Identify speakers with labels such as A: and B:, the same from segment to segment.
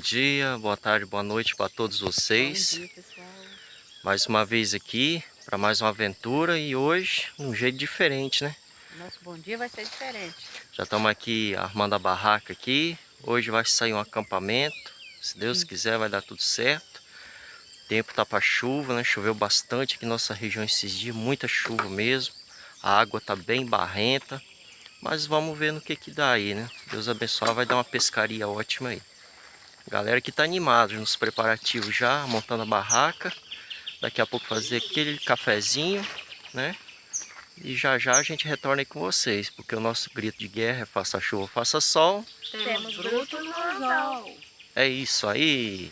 A: dia, boa tarde, boa noite para todos vocês.
B: Bom dia, pessoal.
A: Mais uma vez aqui para mais uma aventura e hoje um jeito diferente, né?
B: Nosso bom dia vai ser diferente.
A: Já estamos aqui armando a barraca aqui. Hoje vai sair um acampamento. Se Deus quiser vai dar tudo certo. O tempo tá para chuva, né? Choveu bastante aqui na nossa região esses dias, muita chuva mesmo. A água tá bem barrenta, mas vamos ver no que dá aí, né? Deus abençoe, vai dar uma pescaria ótima aí. Galera que tá animada nos preparativos já, montando a barraca. Daqui a pouco fazer aquele cafezinho, né? E já já a gente retorna aí com vocês, porque o nosso grito de guerra é faça chuva, faça sol.
B: Temos bruto no anzol.
A: É isso aí.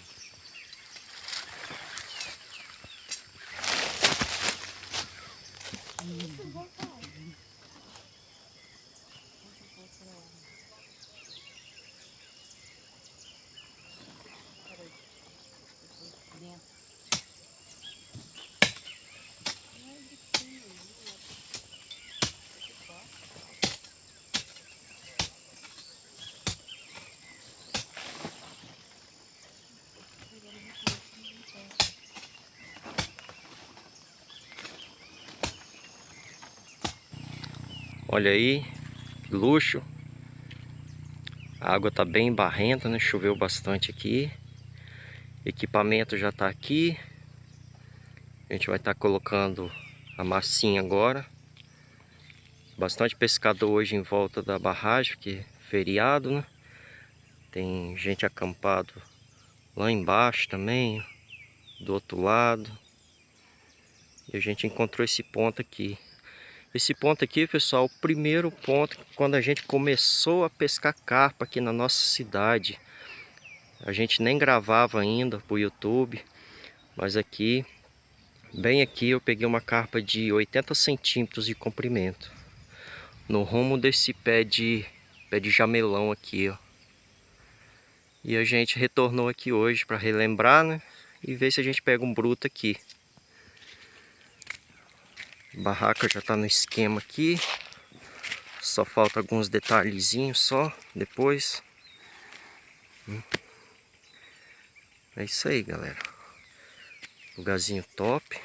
A: Olha aí, que luxo. A água tá bem barrenta, né? Choveu bastante aqui. Equipamento já tá aqui. A gente vai estar colocando a massinha agora. Bastante pescador hoje em volta da barragem, porque é feriado, né? Tem gente acampado lá embaixo também, do outro lado. E a gente encontrou esse ponto aqui. Esse ponto aqui, pessoal, o primeiro ponto quando a gente começou a pescar carpa aqui na nossa cidade. A gente nem gravava ainda pro YouTube, mas aqui, bem aqui, eu peguei uma carpa de 80 centímetros de comprimento. No rumo desse pé de jamelão aqui, ó. E a gente retornou aqui hoje para relembrar, né? E ver se a gente pega um bruto aqui. A barraca já tá no esquema aqui. Só falta alguns detalhezinhos só depois. É isso aí, galera. Lugarzinho top.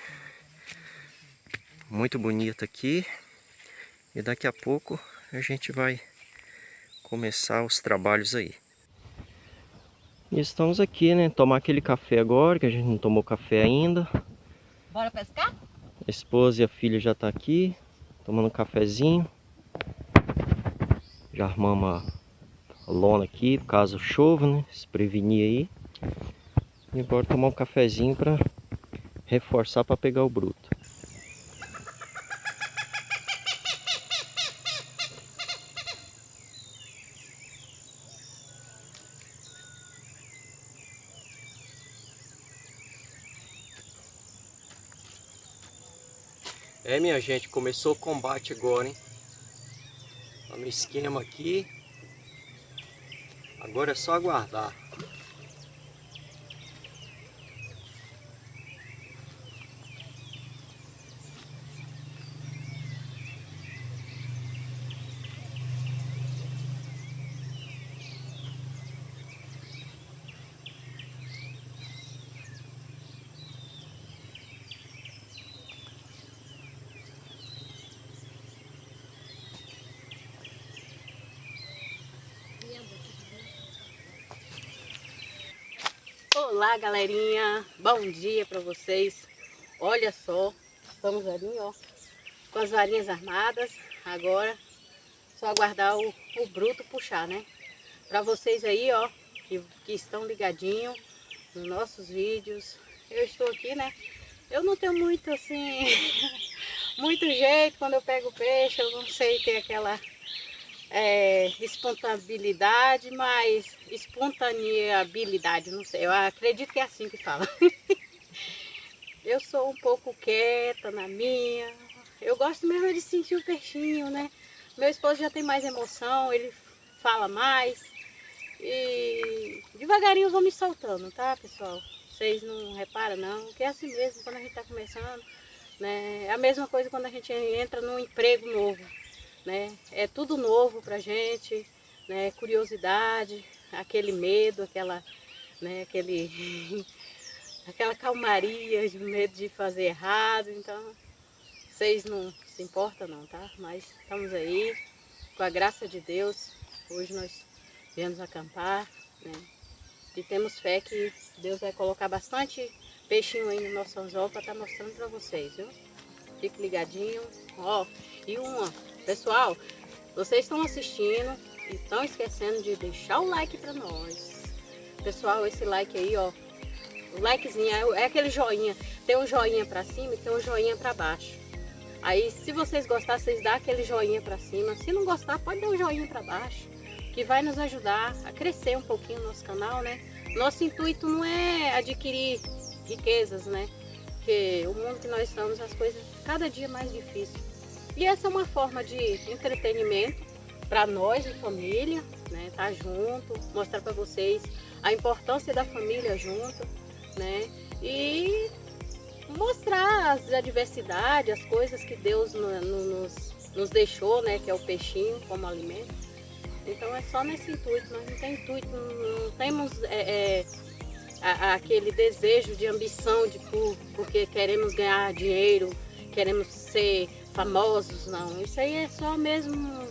A: Muito bonito aqui. E daqui a pouco a gente vai começar os trabalhos aí. E estamos aqui, né? Tomar aquele café agora, que a gente não tomou café ainda.
B: Bora pescar?
A: A esposa e a filha já tá aqui, tomando um cafezinho. Já armamos a lona aqui, caso chova, né? Se prevenir aí. E bora tomar um cafezinho para reforçar para pegar o bruto. É, minha gente, começou o combate agora, hein? Tá no esquema aqui. Agora é só aguardar.
B: Olá, galerinha. Bom dia para vocês. Olha só, estamos ali, ó, com as varinhas armadas. Agora, só aguardar o bruto puxar, né? Para vocês aí, ó, que estão ligadinhos nos nossos vídeos. Eu estou aqui, né? Eu não tenho muito, assim, muito jeito quando eu pego peixe. Eu não sei ter aquela espontaneidade, mas espontaneabilidade, não sei, eu acredito que é assim que fala. Eu sou um pouco quieta na minha, eu gosto mesmo de sentir o peixinho, né? Meu esposo já tem mais emoção, ele fala mais e devagarinho eu vou me soltando, tá, pessoal? Vocês não reparam não, que é assim mesmo quando a gente tá começando, né? É a mesma coisa quando a gente entra num emprego novo, né? É tudo novo pra gente, né? Curiosidade, aquele medo, né? Aquela calmaria, de medo de fazer errado. Então, vocês não se importam não, tá? Mas estamos aí, com a graça de Deus. Hoje nós viemos acampar, né? E temos fé que Deus vai colocar bastante peixinho aí no nosso anzol para estar mostrando para vocês, viu? Fique ligadinho. Ó, e pessoal, vocês estão assistindo e estão esquecendo de deixar o like para nós. Pessoal, esse like aí, ó, o likezinho é aquele joinha. Tem um joinha para cima e tem um joinha para baixo. Aí, se vocês gostarem, vocês dão aquele joinha para cima. Se não gostar, pode dar um joinha para baixo, que vai nos ajudar a crescer um pouquinho o nosso canal, né? Nosso intuito não é adquirir riquezas, né? Porque o mundo que nós estamos, as coisas cada dia mais difíceis. E essa é uma forma de entretenimento para nós de família, né? Tá junto, mostrar para vocês a importância da família junto, né? E mostrar as adversidades, as coisas que Deus nos deixou, né? Que é o peixinho como alimento. Então é só nesse intuito, nós não temos intuito, não temos aquele desejo de ambição porque queremos ganhar dinheiro, queremos ser famosos, não. Isso aí é só mesmo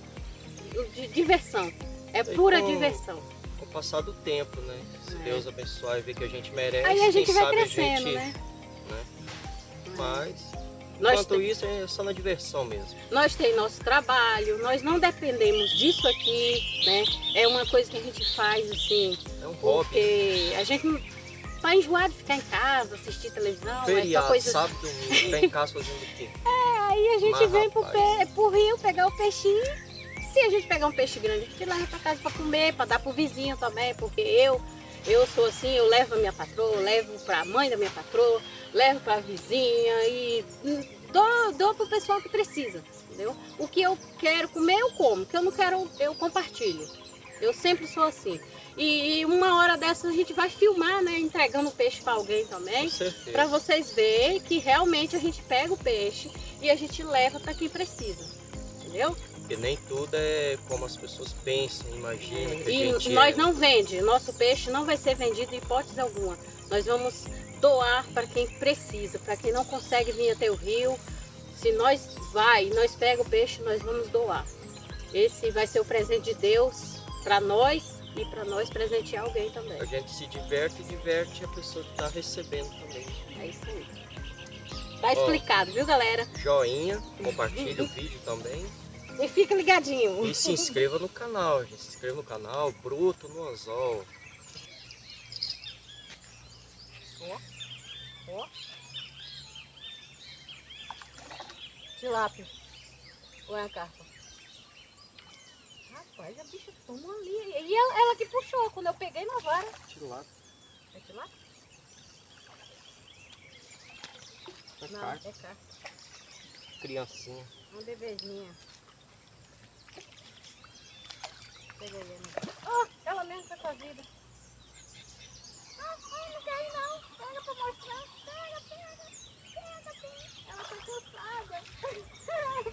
B: de diversão, é pura diversão.
A: Com o passar do tempo, né? Se Deus abençoar e ver que a gente merece,
B: aí a gente vai
A: sabe
B: crescendo, né?
A: Mas enquanto isso é só na diversão mesmo.
B: Nós temos nosso trabalho, nós não dependemos disso aqui, né? É uma coisa que a gente faz assim,
A: é um
B: porque hobby. A gente não tá enjoado de ficar em casa, assistir televisão,
A: feriado,
B: essa coisa.
A: Sábado, domingo, ficar em casa fazendo o quê?
B: Aí a gente vem pro rio pegar o peixinho. Se a gente pegar um peixe grande, a gente leva para casa para comer, para dar pro vizinho também, porque eu sou assim, eu levo a minha patroa, levo para a mãe da minha patroa, levo para a vizinha e dou pro pessoal que precisa, entendeu? O que eu quero comer, eu como, o que eu não quero, eu compartilho. Eu sempre sou assim. E uma hora dessa a gente vai filmar, né, entregando o peixe para alguém também, para vocês verem que realmente a gente pega o peixe e a gente leva para quem precisa, entendeu?
A: Porque nem tudo é como as pessoas pensam, imaginam.
B: E nós não vendemos, nosso peixe não vai ser vendido em hipótese alguma. Nós vamos doar para quem precisa, para quem não consegue vir até o rio. Se nós pega o peixe, nós vamos doar. Esse vai ser o presente de Deus para nós e para nós presentear alguém também.
A: A gente se diverte e diverte a pessoa que está recebendo também.
B: É isso aí. Tá explicado, viu, galera?
A: Joinha, compartilha o vídeo também.
B: E fica ligadinho.
A: E se inscreva no canal, gente. Se inscreva no canal Bruto no Anzol.
B: Ó. Tilápia. Ou é a carpa? Rapaz, a bicha toma ali. E ela que puxou quando eu peguei na vara.
A: Tilápia.
B: É tilápia?
A: É
B: Não,
A: carpa.
B: é carpa.
A: Criancinha.
B: Uma bebezinha. Pega aí, ó, ela mesmo tá com a vida. Não quer ir não. Pega pra mostrar. Pega. Ela tá cansada.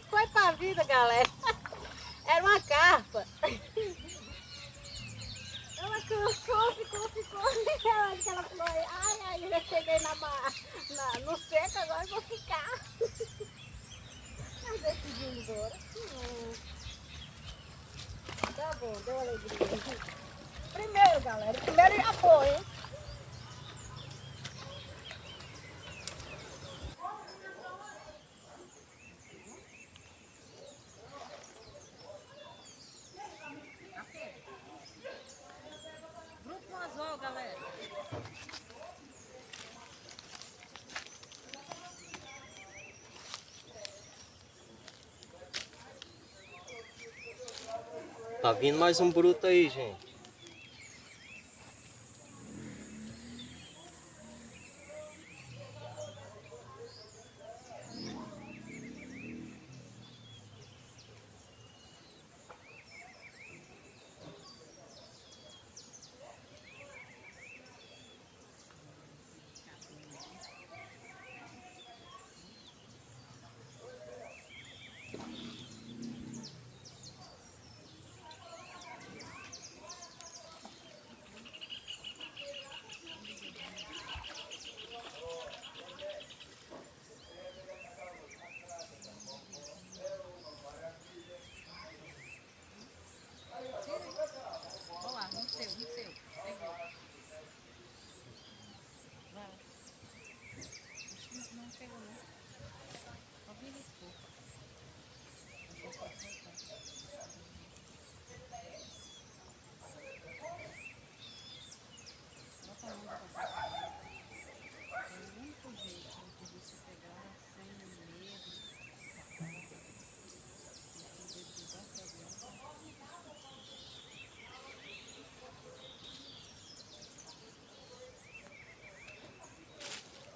B: Foi pra vida, galera. Era uma carpa. Ela cansou, ficou. Ela falou, ai, eu já cheguei no seco, agora eu vou ficar. Mas decidiu ir embora. Tá bom, deu alegria. Primeiro, galera, já foi, hein? Grupo no anzol, galera.
A: Tá vindo mais um bruto aí, gente.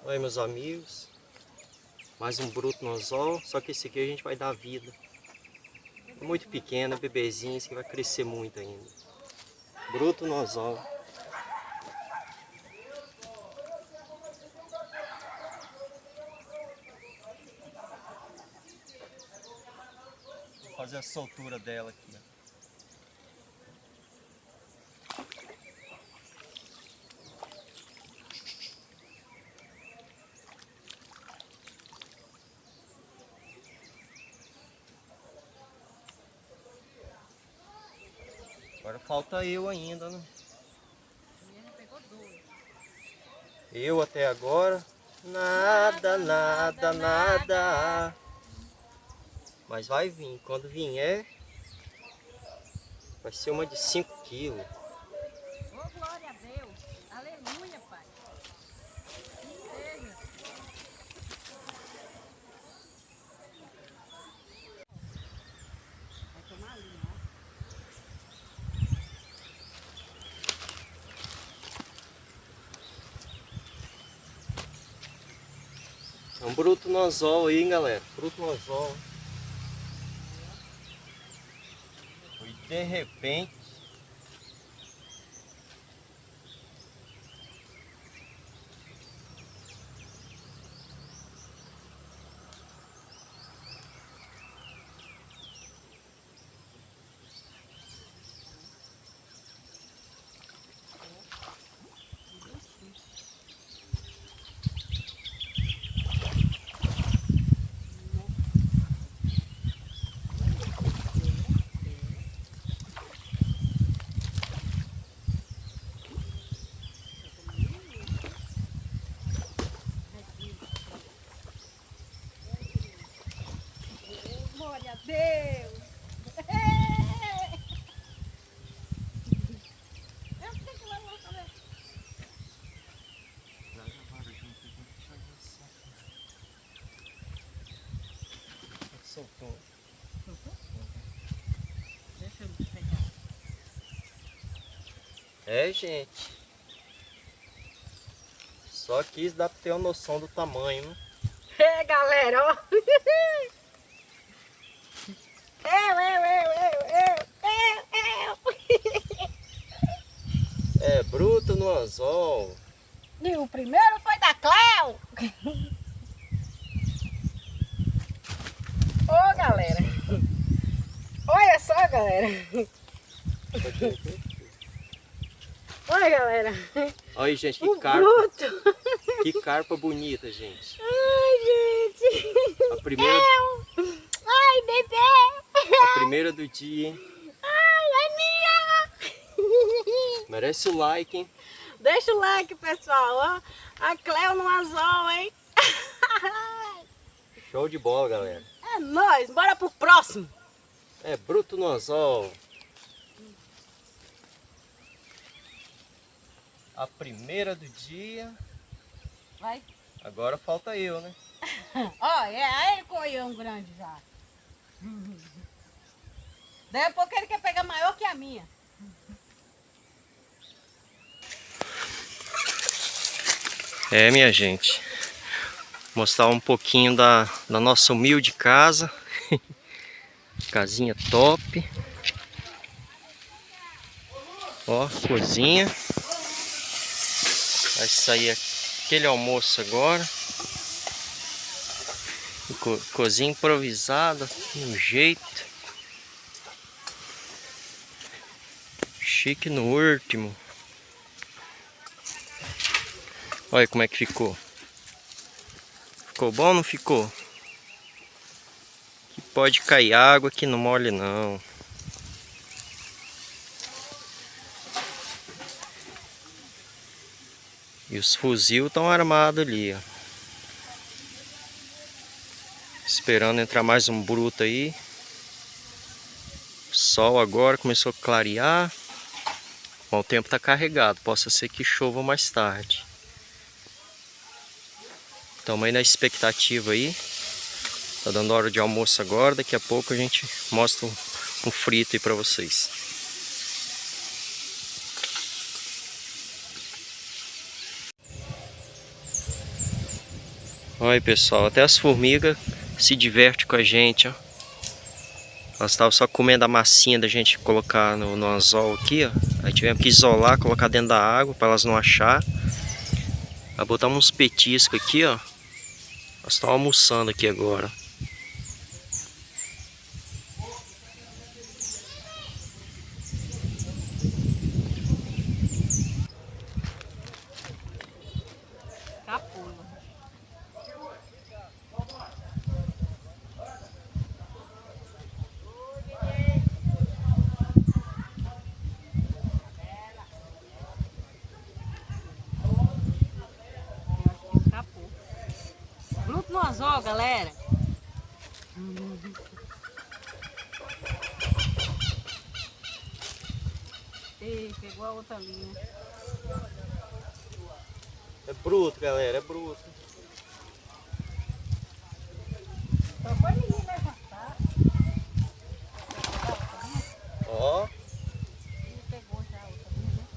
A: Oi, meus amigos. Mais um bruto no anzol, só que esse aqui a gente vai dar vida. Muito pequeno, é bebezinho, esse aqui vai crescer muito ainda. Bruto no anzol. Vou fazer a soltura dela aqui, ó. Agora falta eu ainda, né? Eu até agora, nada, nada, nada. Mas vai vir, quando vier, vai ser uma de 5 quilos.
B: Oh, glória a Deus. Aleluia, Pai. Que seja. Vai tomar ali, ó.
A: É um bruto no anzol aí, hein, galera. Bruto no anzol. E de repente...
B: Glória a Deus. Eu sei que vai lá também.
A: Soltou.
B: Deixa eu pegar.
A: É, gente. Só quis dar pra ter uma noção do tamanho, né?
B: É, galera, ó.
A: É, bruto no anzol.
B: E o primeiro foi da Cleo. Ô, galera. Olha só, galera. Olha, galera.
A: Olha aí, gente,
B: O
A: que carpa.
B: bruto.
A: Que carpa bonita, gente.
B: Ai, gente.
A: A primeira,
B: Ai, bebê.
A: a primeira do dia, hein?
B: Ai, é minha.
A: Merece o like, hein?
B: Deixa o like, pessoal. Ó. A Cleo no anzol, hein?
A: Show de bola, galera.
B: É nóis. Bora pro próximo.
A: É bruto no anzol. A primeira do dia.
B: Vai.
A: Agora falta eu, né?
B: Ó, é coião grande já. Daí a pouco ele quer pegar maior que a minha.
A: É, minha gente. Mostrar um pouquinho da nossa humilde casa. Casinha top. Ó, cozinha. Vai sair aquele almoço agora. Cozinha improvisada, um jeito. Chique no último. Olha como é que ficou. Ficou bom ou não ficou? Que pode cair água que não mole não. E os fuzil estão armados ali, ó. Esperando entrar mais um bruto aí. O sol agora começou a clarear. Bom, o tempo está carregado. Possa ser que chova mais tarde. Estamos aí na expectativa aí. Tá dando hora de almoço agora. Daqui a pouco a gente mostra um frito aí para vocês. Olha aí, pessoal, até as formigas se divertem com a gente, ó. Elas estavam só comendo a massinha da gente colocar no anzol aqui, ó. Aí tivemos que isolar, colocar dentro da água para elas não achar. Aí botamos uns petiscos aqui, ó. Elas estão almoçando aqui agora.
B: Capula. Escapou. Bruto no anzol, galera. Ei, pegou a outra linha.
A: É bruto, galera, é bruto.
B: Só foi ninguém levantar.
A: Ó.
B: Ele pegou já a outra linha.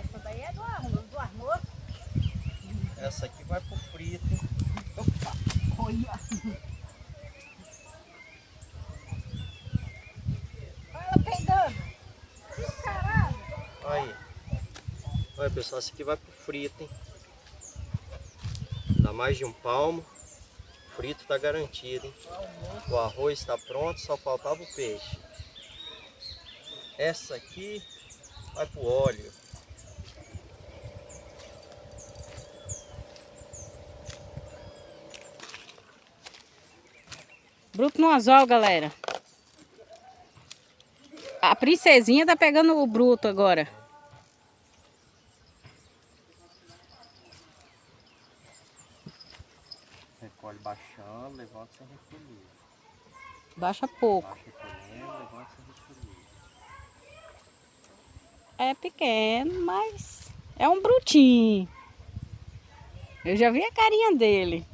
B: Essa daí é do armoço.
A: Essa aqui vai pro frito.
B: Olha. Olha ela pegando. Caralho.
A: Aí. Olha, pessoal, essa aqui vai pro frito, hein? Dá mais de um palmo. O frito tá garantido, hein? O arroz está pronto, só faltava o peixe. Essa aqui vai pro óleo.
B: Bruto no anzol, galera. A princesinha tá pegando o bruto agora.
A: Recolhe baixando, levanta sem recolher.
B: Baixa pouco.
A: Baixa recolhendo, levanta sem recolher.
B: É pequeno, mas é um brutinho. Eu já vi a carinha dele.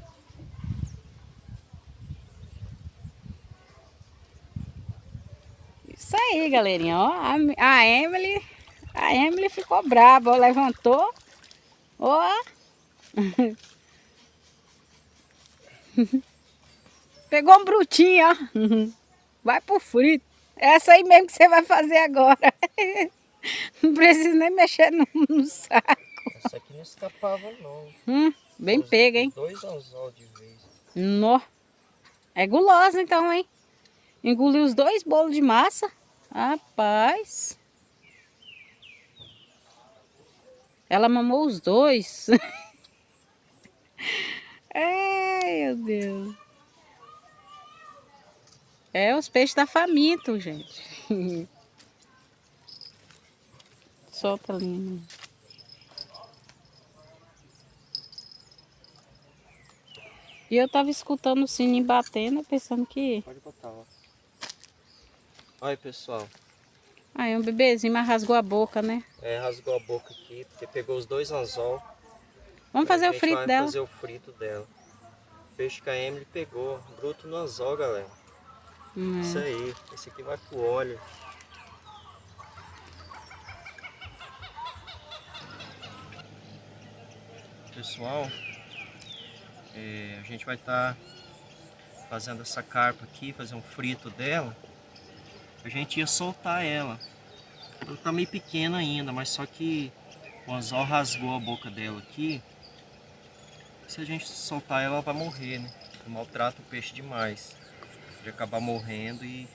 B: Isso aí, galerinha. Ó, a Emily ficou braba, ó, levantou. Ó. Pegou um brutinho, ó. Vai pro frito. É essa aí mesmo que você vai fazer agora. Não precisa nem mexer no saco.
A: Essa aqui não escapava não.
B: Bem pega, hein?
A: 2 anzol de vez.
B: Nó. É gulosa então, hein? Engoliu os 2 bolos de massa. Rapaz. Ela mamou os 2. Ai, meu Deus. É, os peixes tá faminto, gente. Solta a linha. E eu tava escutando o sininho batendo, pensando que...
A: Pode botar, ó. Olha aí, pessoal.
B: Aí um bebezinho, mas rasgou a boca, né?
A: É, rasgou a boca aqui, porque pegou os 2 anzol.
B: Vamos fazer o frito dela.
A: Fazer o frito dela. Peixe que a Emily pegou, bruto no anzol, galera. Isso aí, esse aqui vai pro óleo. Pessoal, a gente vai estar fazendo essa carpa aqui, fazer um frito dela. A gente ia soltar ela. Ela tá meio pequena ainda, mas só que o anzol rasgou a boca dela aqui. Se a gente soltar ela, ela vai morrer, né? Maltrata o peixe demais. Pode acabar morrendo e...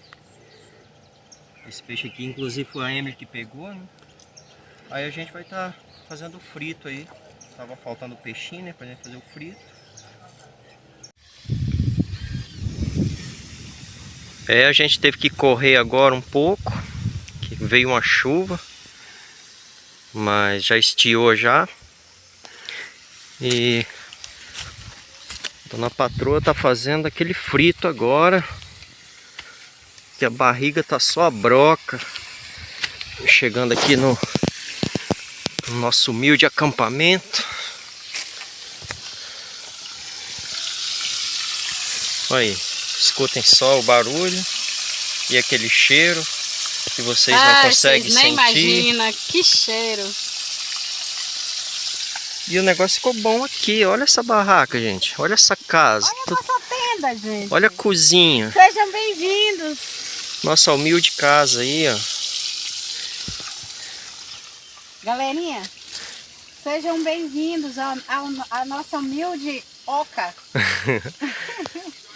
A: Esse peixe aqui, inclusive, foi a Emily que pegou, né? Aí a gente vai estar fazendo o frito aí. Tava faltando o peixinho, né? Pra gente fazer o frito. A gente teve que correr agora um pouco. Que veio uma chuva. Mas já estiou já. E... Dona Patroa tá fazendo aquele frito agora. Que a barriga tá só a broca. Chegando aqui no nosso humilde acampamento. Aí, escutem só o barulho e aquele cheiro que vocês não conseguem
B: vocês nem
A: sentir.
B: imagina que cheiro.
A: E o negócio ficou bom aqui. Olha essa barraca, gente. Olha essa casa.
B: Olha a nossa tenda, gente.
A: Olha a cozinha.
B: Sejam bem-vindos.
A: Nossa humilde casa aí, ó.
B: Galerinha, sejam bem-vindos à nossa humilde oca.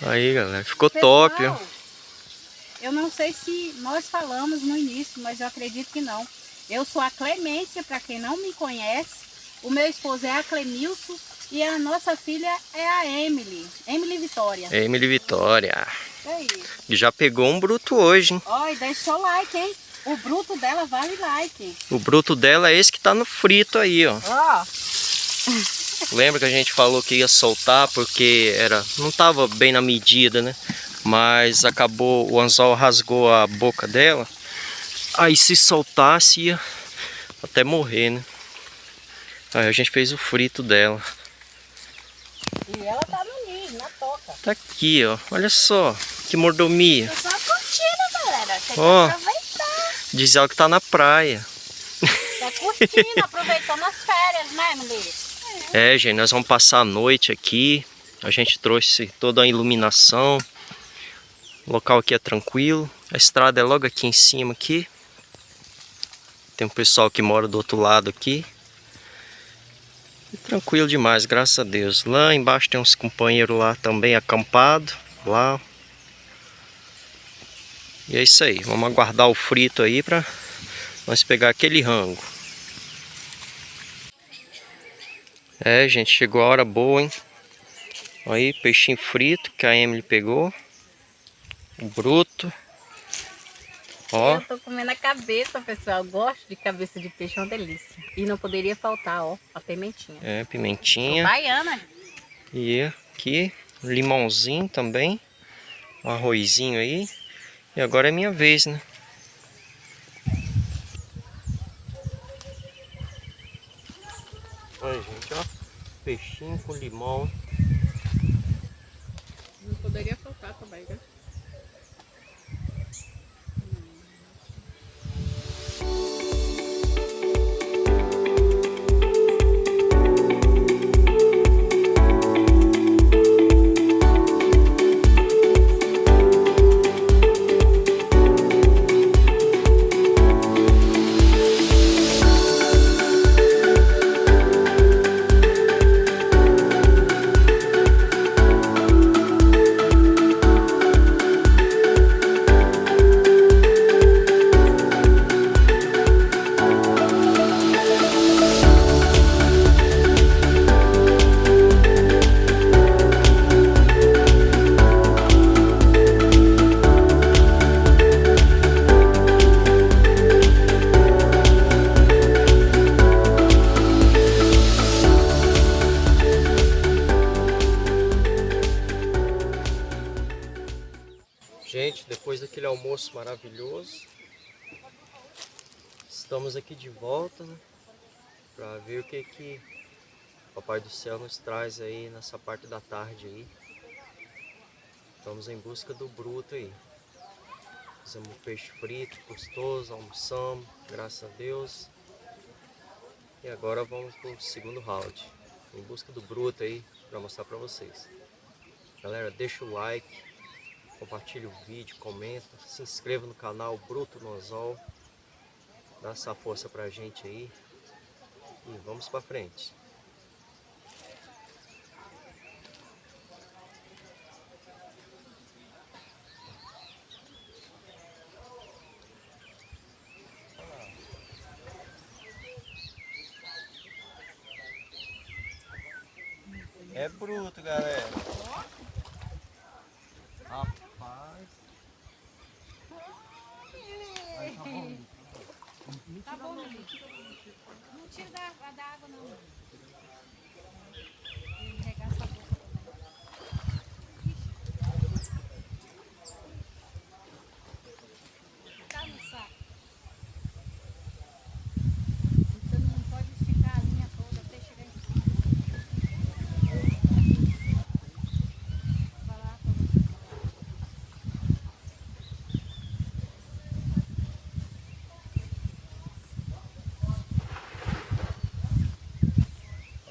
A: Aí, galera, ficou
B: Pessoal,
A: top, ó.
B: Eu não sei se nós falamos no início, mas eu acredito que não. Eu sou a Clemência, para quem não me conhece. O meu esposo é a Clemilson e a nossa filha é a Emily. Emily Vitória.
A: Emily Vitória.
B: Isso aí.
A: E já pegou um bruto hoje, hein?
B: Ó, e deixa o like, hein? O bruto dela vale like.
A: O bruto dela é esse que tá no frito aí, ó.
B: Ó.
A: Lembra que a gente falou que ia soltar porque não tava bem na medida, né? Mas acabou, o anzol rasgou a boca dela. Aí se soltasse ia até morrer, né? Aí a gente fez o frito dela.
B: E ela tá no ninho, na toca.
A: Tá aqui, ó. Olha só, que mordomia.
B: Tô só curtindo, galera. Tem que
A: Ó.
B: aproveitar.
A: Diz ela que tá na praia.
B: Tá curtindo, aproveitando as férias, né, Emily?
A: É, gente, nós vamos passar a noite aqui. A gente trouxe toda a iluminação. O local aqui é tranquilo. A estrada é logo aqui em cima aqui. Tem um pessoal que mora do outro lado aqui. E tranquilo demais, graças a Deus. Lá embaixo tem uns companheiros lá também acampados. Lá. E é isso aí. Vamos aguardar o frito aí pra nós pegar aquele rango. É, gente, chegou a hora boa, hein? Aí, peixinho frito que a Emily pegou. O bruto. Ó.
B: Eu tô comendo a cabeça, pessoal. Eu gosto de cabeça de peixe, é uma delícia. E não poderia faltar, ó, a pimentinha.
A: É,
B: Sou
A: pimentinha.
B: baiana.
A: E aqui, limãozinho também. Um arrozinho aí. E agora é minha vez, né? Olha, gente, ó. Peixinho com limão.
B: Não poderia faltar também, né?
A: Gente, depois daquele almoço maravilhoso, estamos aqui de volta, né, para ver o que o Papai do Céu nos traz aí nessa parte da tarde aí. Estamos em busca do bruto aí. Fizemos um peixe frito, gostoso, almoçamos, graças a Deus. E agora vamos para o segundo round, em busca do bruto aí, para mostrar para vocês. Galera, deixa o like, compartilha o vídeo, comenta, se inscreva no canal Bruto no Anzol, dá essa força pra gente aí e vamos pra frente. É bruto, galera. Rapaz.
B: Tá bom, Lili. Não tira da água, não. Ele regaça a boca também. Tá no saco.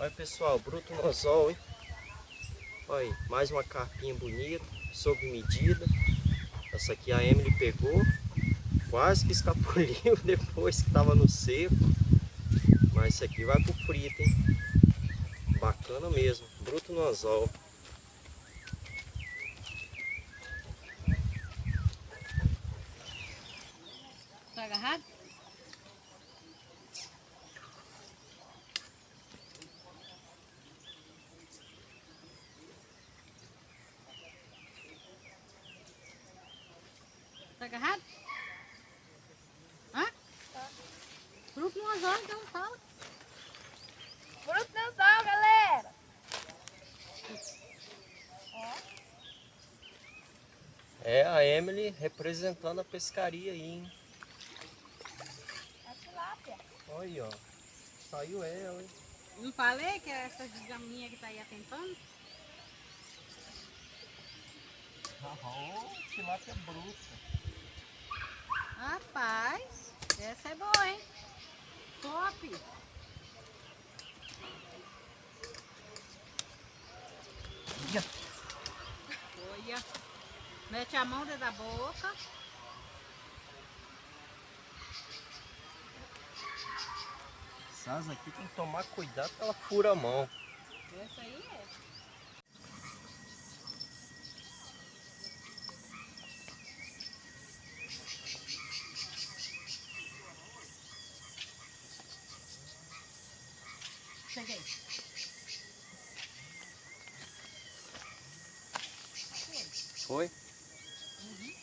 A: Olha pessoal, bruto no anzol, hein? Olha aí, mais uma carpinha bonita, sob medida. Essa aqui a Emily pegou, quase que escapuliu depois que estava no seco. Mas isso aqui vai pro frito, hein? Bacana mesmo, bruto no anzol.
B: Tá agarrado? Tá agarrado? Hã? Tá. Fruto no anzol, então fala.
C: Fruto no anzol, galera!
A: É a Emily representando a pescaria aí, hein?
C: A tilápia.
A: Olha aí, ó. Saiu ela, hein?
B: Não falei que é essa gigaminha que tá aí atentando?
A: Oh, tilápia bruta.
B: Rapaz, essa é boa, hein? Top! Olha, mete a mão dentro da boca.
A: Essas aqui tem que tomar cuidado que ela fura a mão.
B: Essa aí é. Cheguei.
A: Foi?
B: Uhum.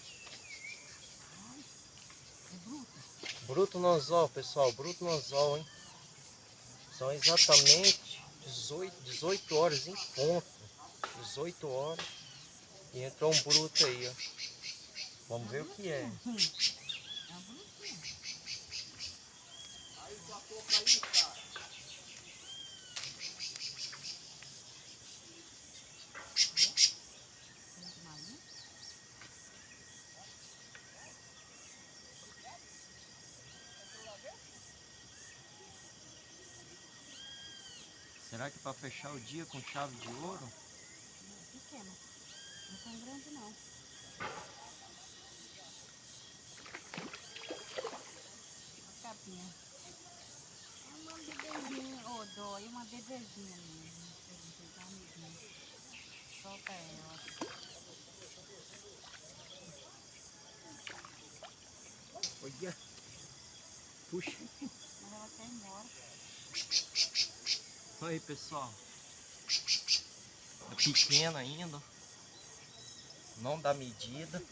B: É bruto.
A: Bruto no anzol, pessoal. Bruto no anzol, hein? São exatamente 18 horas em ponto. 18 horas. E entrou um bruto aí, ó. Vamos ver o que é.
B: É um brutinho.
A: Será que para fechar o dia com chave de ouro?
B: Pequeno. Não tão grande não. A capinha. É uma bebezinha, ô dó, e uma bebezinha mesmo. Solta ela.
A: Olha. Puxa.
B: Mas ela quer ir embora.
A: Aí, pessoal. É pequena ainda. Não dá medida.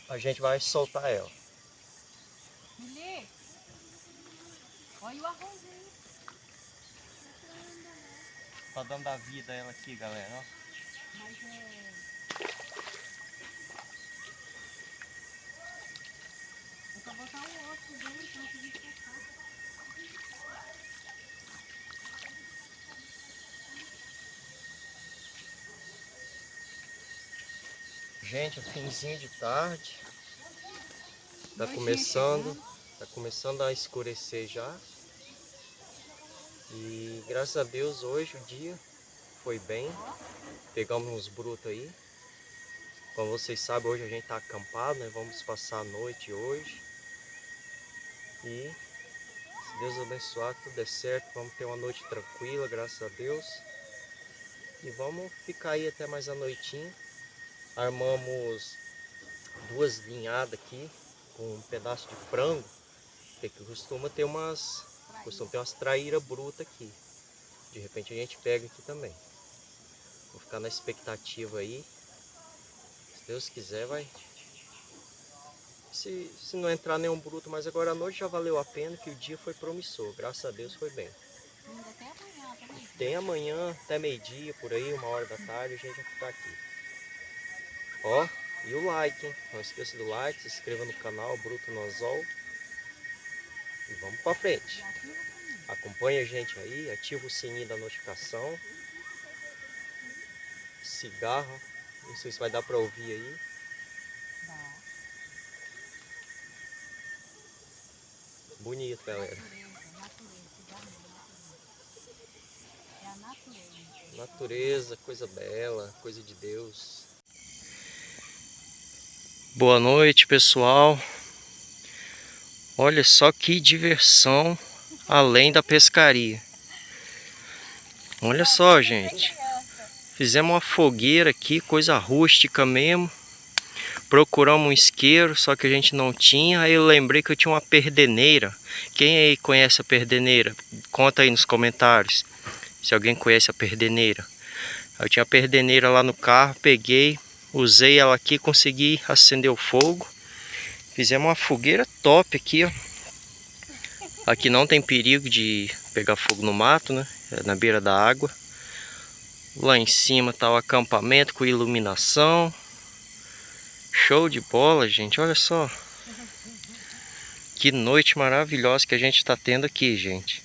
A: A gente vai soltar ela.
B: Milê, olha o arrozinho.
A: Tá dando a vida ela aqui, galera. Ó.
B: Mas é... É pra botar o osso dentro, pra conseguir secar.
A: Gente, é finzinho de tarde. Tá
B: Noitinha
A: começando a escurecer já. E graças a Deus hoje o dia foi bem. Pegamos uns brutos aí. Como vocês sabem, hoje a gente tá acampado, né? Vamos passar a noite hoje. E se Deus abençoar, tudo der certo. Vamos ter uma noite tranquila, graças a Deus. E vamos ficar aí até mais a noitinha. Armamos 2 linhadas aqui com um pedaço de frango. Que costuma ter umas traíras brutas aqui. De repente a gente pega aqui também. Vou ficar na expectativa aí. Se Deus quiser, vai. Se não entrar nenhum bruto, mas agora à noite já valeu a pena, que o dia foi promissor. Graças a Deus foi bem.
B: Ainda tem amanhã também.
A: Tem amanhã até meio-dia, por aí, 1h da tarde, a gente vai ficar aqui. Ó, e o like, hein? Não esqueça do like, se inscreva no canal Bruto no Anzol. E vamos pra frente. Acompanha a gente aí, ativa o sininho da notificação. Cigarro, não sei se vai dar pra ouvir aí.
B: Dá.
A: Bonito, galera.
B: Natureza, natureza.
A: Natureza, coisa bela, coisa de Deus. Boa noite, pessoal. Olha só que diversão além da pescaria. Olha só, gente. Fizemos uma fogueira aqui, coisa rústica mesmo. Procuramos um isqueiro, só que a gente não tinha. Aí eu lembrei que eu tinha uma perdeneira. Quem aí conhece a perdeneira? Conta aí nos comentários se alguém conhece a perdeneira. Eu tinha a perdeneira lá no carro, peguei, usei ela aqui, consegui acender o fogo. Fizemos uma fogueira top aqui, ó. Aqui não tem perigo de pegar fogo no mato, né? É na beira da água. Lá em cima tá o acampamento com iluminação. Show de bola, gente. Olha só. Que noite maravilhosa que a gente tá tendo aqui, gente.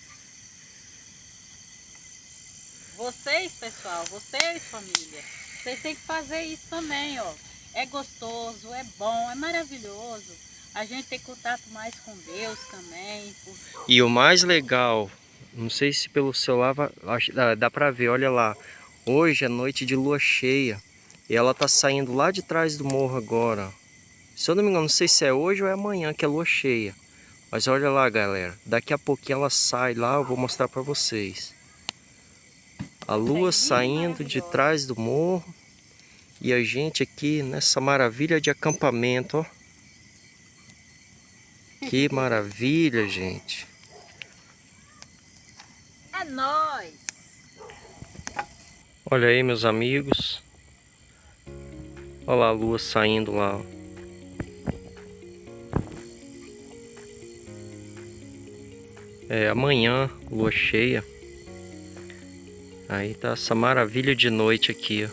B: Vocês, pessoal, vocês, família, vocês têm que fazer isso também, ó. É gostoso, é bom, é maravilhoso. A gente tem contato mais com Deus também.
A: E o mais legal, não sei se pelo celular dá pra ver, olha lá. Hoje é noite de lua cheia. E ela tá saindo lá de trás do morro agora. Se eu não me engano, não sei se é hoje ou é amanhã que é lua cheia. Mas olha lá, galera. Daqui a pouquinho ela sai lá, eu vou mostrar pra vocês. A lua saindo de trás do morro. E a gente aqui nessa maravilha de acampamento, ó. Que maravilha, gente.
B: É nóis!
A: Olha aí, meus amigos. Olha lá a lua saindo lá, ó. É amanhã, lua cheia. Aí tá essa maravilha de noite aqui, ó.